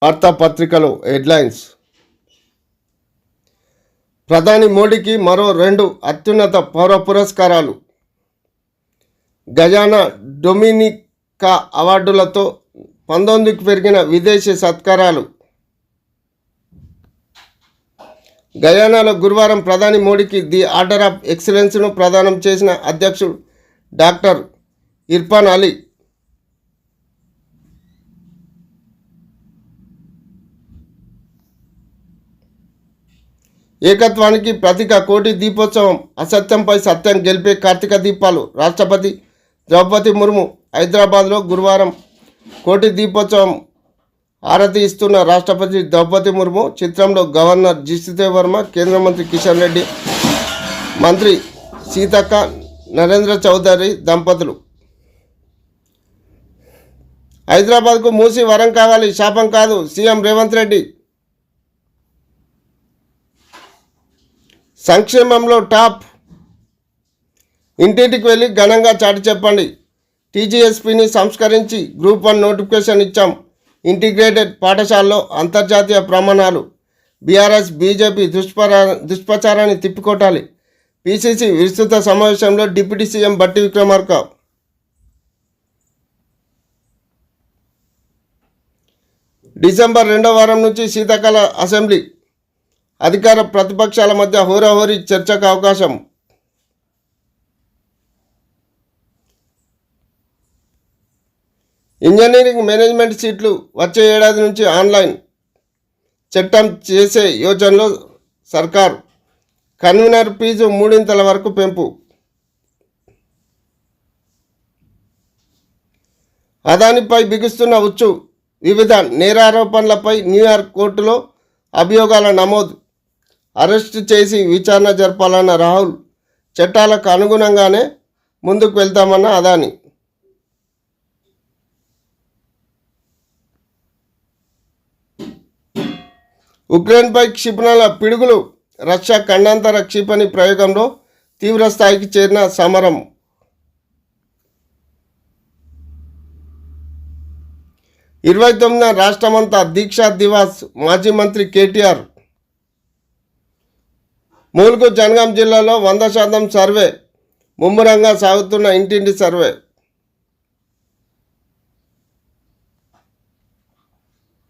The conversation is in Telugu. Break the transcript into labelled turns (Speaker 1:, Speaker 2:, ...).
Speaker 1: వార్తాపత్రికలు హెడ్లైన్స్. ప్రధాని మోడీకి మరో 2 అత్యున్నత పౌర పురస్కారాలు. గయానా డొమినికా అవార్డులతో 19కి పెరిగిన విదేశీ సత్కారాలు. గయానాలో గురువారం ప్రధాని మోడీకి ది ఆర్డర్ ఆఫ్ ఎక్సలెన్స్ను ప్రదానం చేసిన అధ్యక్షుడు డాక్టర్ ఇర్ఫాన్ అలీ. ఏకత్వానికి ప్రతీక కోటి దీపోత్సవం. అసత్యంపై సత్యం గెలిపే కార్తీక దీపాలు. రాష్ట్రపతి ద్రౌపది ముర్ము హైదరాబాద్లో గురువారం కోటి దీపోత్సవం హారతి ఇస్తున్న రాష్ట్రపతి ద్రౌపది ముర్ము చిత్రంలో గవర్నర్ జిష్ణుదేవ్ వర్మ, కేంద్ర మంత్రి కిషన్ రెడ్డి, మంత్రి సీతక్క, నరేంద్ర చౌదరి దంపతులు. హైదరాబాద్కు మూసి వరం కావాలి, శాపం కాదు సీఎం రేవంత్ రెడ్డి. సంక్షేమంలో టాప్. ఇంటింటికి వెళ్ళి ఘనంగా చాటి చెప్పండి. టీజీఎస్పీని సంస్కరించి గ్రూప్ 1 నోటిఫికేషన్ ఇచ్చాం. ఇంటిగ్రేటెడ్ పాఠశాలలో అంతర్జాతీయ ప్రమాణాలు. బీఆర్ఎస్ బీజేపీ దుష్ప్రచారాన్ని తిప్పికొట్టాలి. పీసీసీ విస్తృత సమావేశంలో డిప్యూటీ సీఎం బట్టి విక్రమార్క. డిసెంబర్ 2వ వారం నుంచి శీతాకాల అసెంబ్లీ. అధికార ప్రతిపక్షాల మధ్య హోరాహోరీ చర్చకు అవకాశం. ఇంజనీరింగ్ మేనేజ్మెంట్ సీట్లు వచ్చే ఏడాది నుంచి ఆన్లైన్ చట్టం చేసే యోచనలో సర్కార్. కన్వీనర్ ఫీజు 3 వరకు పెంపు. అదానిపై బిగుస్తున్న ఉచ్చు. వివిధ నేరారోపణలపై న్యూయార్క్ కోర్టులో అభియోగాల నమోదు. అరెస్టు చేసి విచారణ జరపాలన్న రాహుల్. చట్టాలకు అనుగుణంగానే ముందుకు వెళ్తామన్న అదాని. ఉక్రెయిన్పై క్షిపణుల పిడుగులు. రష్యా ఖండాంతర క్షిపణి ప్రయోగంలో తీవ్ర స్థాయికి చేరిన సమరం. 29న రాష్ట్రమంతా దీక్షా దివాస్. మాజీ మంత్రి కేటీఆర్. ములుగు జనగాం జిల్లాలో 100% సర్వే. ముమ్మరంగా సాగుతున్న ఇంటింటి సర్వే.